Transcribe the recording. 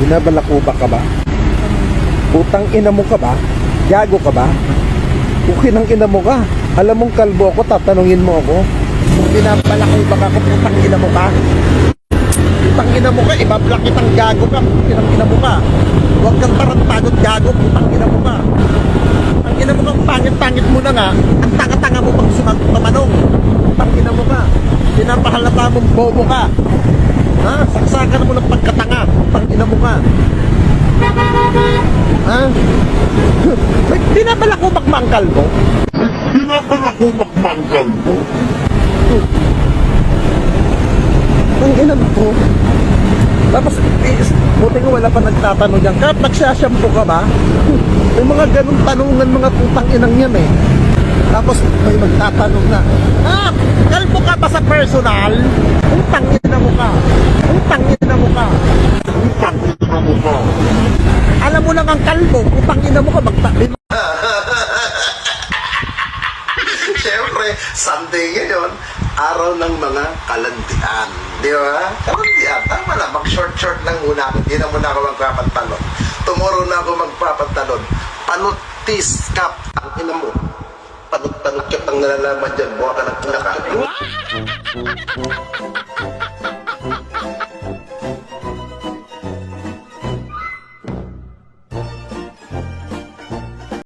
Binabalakubak ka ba? Putang ina mo ka ba? Gago ka ba? Ukinang ina mo ka. Alam mong kalbo ako, tatanungin mo ako. Kung binabalakubak ako, putang ina mo ka. Putang ina mo ka, ibablak kitang gago ka. Putang ina mo ka. Huwag kang tarantagot gago, putang ina mo ka. Ang ina mo kang pangit-pangit mo na nga. Ang tanga-tanga mo pang sumagot na manong. Putang ina mo ka. Pinapahalata mong bobo ka. Ha? Saksakan mo ng pagkatanga. Putang ina mo ka. Ha? Binabalakubak mo ang kalbo? Binabalakubak mo ang kalbo? Ang ina mo. Tapos, buti nga wala pa nagtatanong dyan. Kahit nagsashampoo ka ba? May mga ganong tanungan mga putang inang yan eh. Tapos may magtatanong na, kalbo ka ba sa personal? Putang ina mo ka. Putang ina mo ka. Putang ina mo ka. Alam mo lang ang kalbo, putang ina mo ka. Siyempre, Sunday ngayon, araw ng mga kalandian. Di ba? Kalandian. Tama na, mag-short-short lang muna. Hindi na muna ako magpapantalon. Tomorrow na ako magpapantalon. Panutis kap. Ang ina mo. Panut-panut ka pang nalalaman dyan. Buha ka ng pinaka.